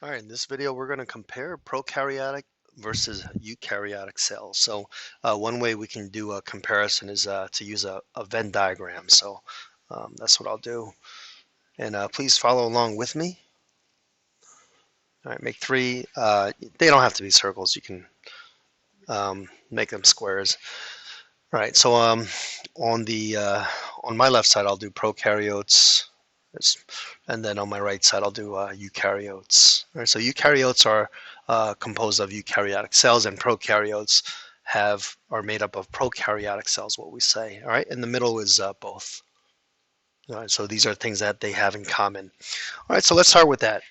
All right, in this video, we're going to compare prokaryotic versus eukaryotic cells. So one way we can do a comparison is to use a Venn diagram. So that's what I'll do. And please follow along with me. All right, make three. They don't have to be circles. You can make them squares. All right, so on my left side, I'll do prokaryotes. And then on my right side, I'll do eukaryotes. All right, so eukaryotes are composed of eukaryotic cells, and prokaryotes are made up of prokaryotic cells, what we say. All right, in the middle is both. All right, so these are things that they have in common. All right, so let's start with that.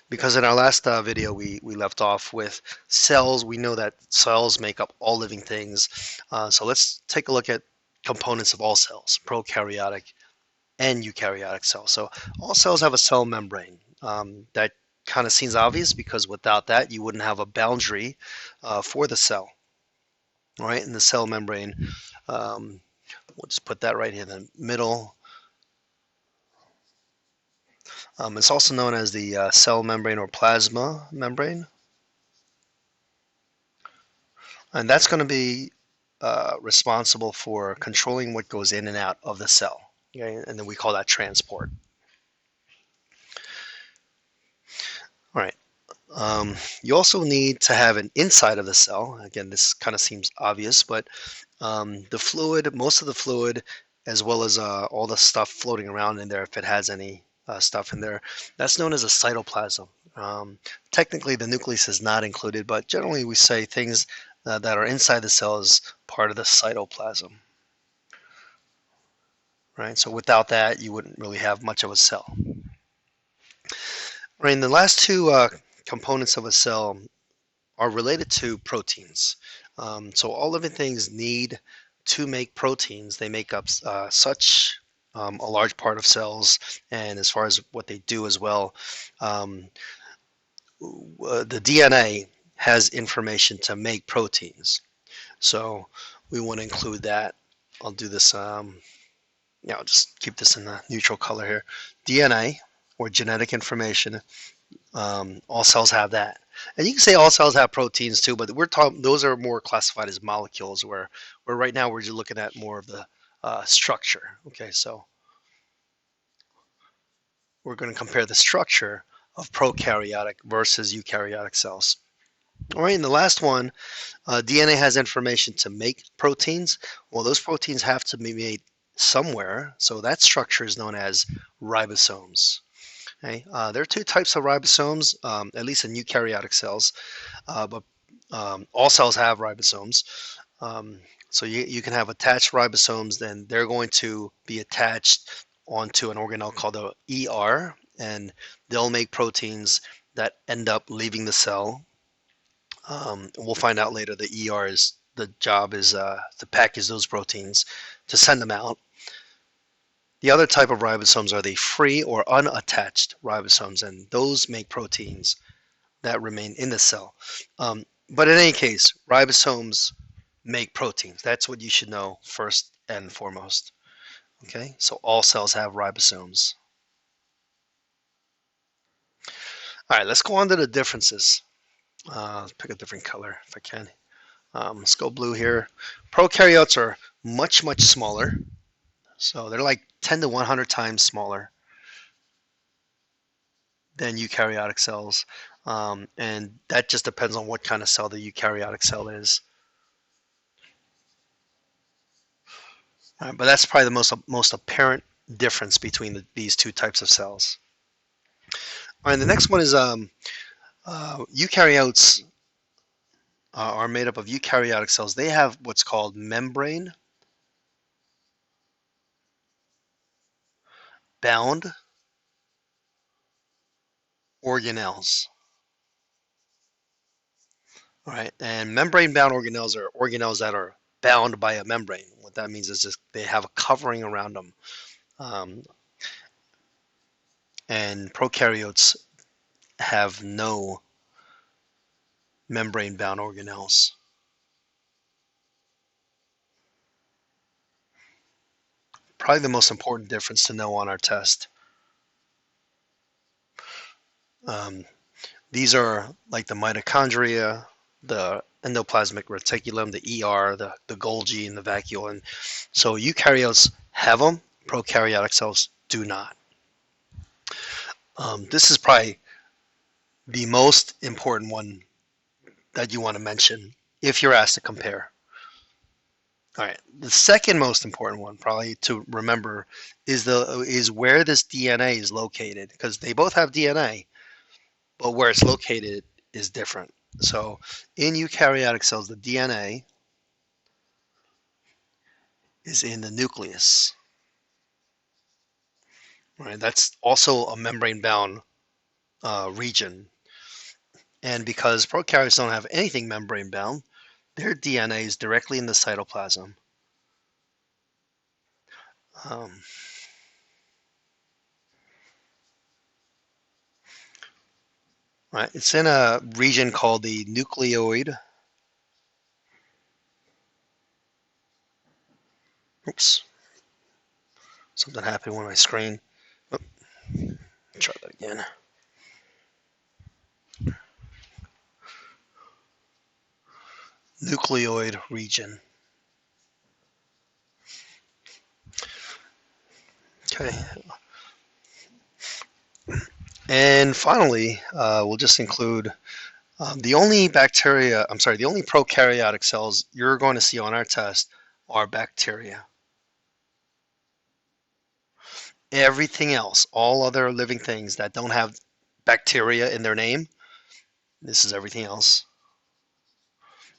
Because in our last video, we left off with cells. We know that cells make up all living things. So let's take a look at components of all cells, prokaryotic and eukaryotic cells. So all cells have a cell membrane. That kind of seems obvious because without that, you wouldn't have a boundary for the cell. All right, and the cell membrane, we'll just put that right here in the middle. It's also known as the cell membrane or plasma membrane. And that's going to be responsible for controlling what goes in and out of the cell. Okay? And then we call that transport. All right. You also need to have an inside of the cell. Again, this kind of seems obvious, but the fluid, most of the fluid, as well as all the stuff floating around in there, if it has any stuff in there, that's known as a cytoplasm. Technically, the nucleus is not included, but generally we say things that are inside the cell is part of the cytoplasm. Right? So without that, you wouldn't really have much of a cell. Right, and the last two components of a cell are related to proteins. So all living things need to make proteins. They make up such a large part of cells, and as far as what they do as well, the DNA has information to make proteins. So we want to include that. I'll do this. I'll just keep this in the neutral color here. DNA, or genetic information. All cells have that. And you can say all cells have proteins too, but we're talking, those are more classified as molecules, where right now we're just looking at more of the structure. Okay, so we're going to compare the structure of prokaryotic versus eukaryotic cells. All right, and the last one, DNA has information to make proteins. Well, those proteins have to be made somewhere, so that structure is known as ribosomes. Okay, there are two types of ribosomes, at least in eukaryotic cells, but all cells have ribosomes. So you can have attached ribosomes, then they're going to be attached onto an organelle called the ER, and they'll make proteins that end up leaving the cell. We'll find out later the the job is to package those proteins to send them out. The other type of ribosomes are the free or unattached ribosomes, and those make proteins that remain in the cell. But in any case, ribosomes make proteins. That's what you should know first and foremost. Okay, so all cells have ribosomes. All right, let's go on to the differences. Let's pick a different color if I can. Let's go blue here. Prokaryotes are much, much smaller. So they're like 10 to 100 times smaller than eukaryotic cells. And that just depends on what kind of cell the eukaryotic cell is. But that's probably the most apparent difference between these two types of cells. All right, the next one is eukaryotes are made up of eukaryotic cells. They have what's called membrane bound organelles. All right, and membrane bound organelles are organelles that are bound by a membrane. What that means is just they have a covering around them. And prokaryotes have no membrane bound organelles. Probably the most important difference to know on our test. Um, These are like the mitochondria, the endoplasmic reticulum, the ER, the Golgi, and the vacuole. And so eukaryotes have them, prokaryotic cells do not. This is probably the most important one that you want to mention if you're asked to compare. All right, the second most important one probably to remember is where this DNA is located, because they both have DNA, but where it's located is different. So in eukaryotic cells, the DNA is in the nucleus. Right, that's also a membrane-bound region. And because prokaryotes don't have anything membrane-bound, their DNA is directly in the cytoplasm. Um, right, it's in a region called the nucleoid. Oops, something happened with my screen. Oh, try that again. Nucleoid region. Okay. And finally, we'll just include the only the only prokaryotic cells you're going to see on our test are bacteria. Everything else, all other living things that don't have bacteria in their name, this is everything else.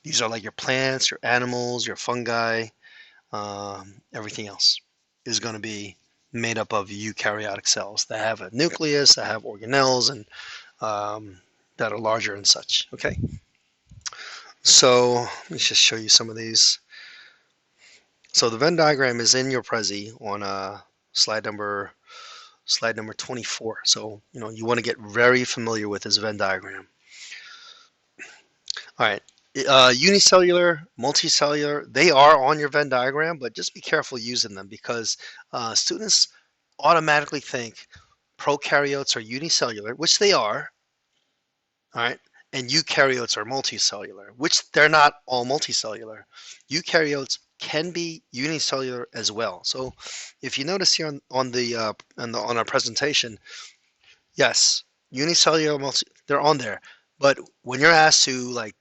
These are like your plants, your animals, your fungi, everything else is going to be made up of eukaryotic cells that have a nucleus, that have organelles, and that are larger and such. Okay, so let me just show you some of these. So the Venn diagram is in your Prezi on slide number 24. So you want to get very familiar with this Venn diagram. All right, unicellular, multicellular, they are on your Venn diagram, but just be careful using them because students automatically think prokaryotes are unicellular, which they are, all right, and eukaryotes are multicellular, which they're not all multicellular. Eukaryotes can be unicellular as well. So if you notice here on our presentation, yes, unicellular, they're on there. But when you're asked to like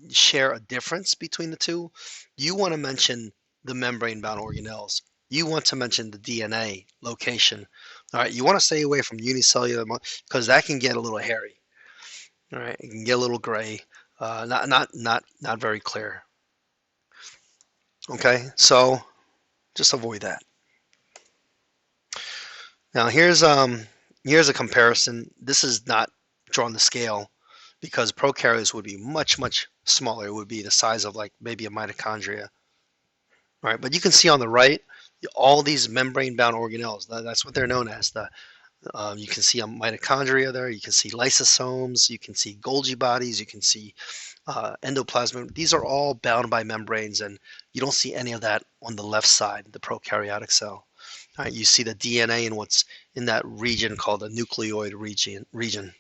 share a difference between the two, you want to mention the membrane-bound organelles. You want to mention the DNA location. All right, you want to stay away from unicellular because that can get a little hairy. All right, it can get a little gray, not very clear. Okay, so just avoid that. Now here's a comparison. This is not drawn to scale because prokaryotes would be much smaller. It would be the size of like maybe a mitochondria. All right, but you can see on the right all these membrane-bound organelles. That's what they're known as. You can see a mitochondria there. You can see lysosomes. You can see Golgi bodies. You can see endoplasm. These are all bound by membranes, and you don't see any of that on the left side, the prokaryotic cell. All right, you see the DNA in what's in that region called the nucleoid region.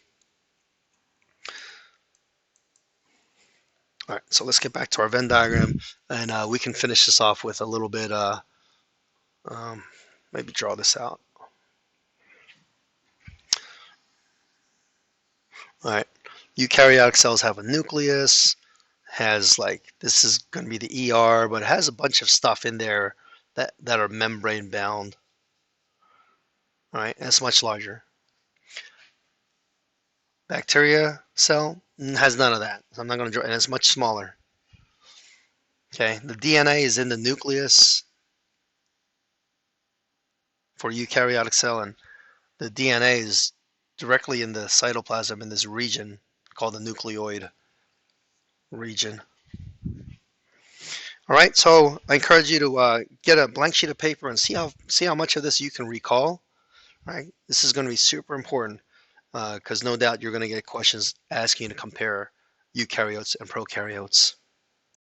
All right, so let's get back to our Venn diagram, and we can finish this off with a little bit, maybe draw this out. All right, eukaryotic cells have a nucleus, has like, this is going to be the ER, but it has a bunch of stuff in there that are membrane bound. All right, and it's much larger. Bacteria cell has none of that, so I'm not going to draw, and it's much smaller. Okay, the DNA is in the nucleus for eukaryotic cell, and the DNA is directly in the cytoplasm in this region called the nucleoid region. All right, so I encourage you to get a blank sheet of paper and see how much of this you can recall. All right, this is going to be super important because no doubt you're going to get questions asking you to compare eukaryotes and prokaryotes.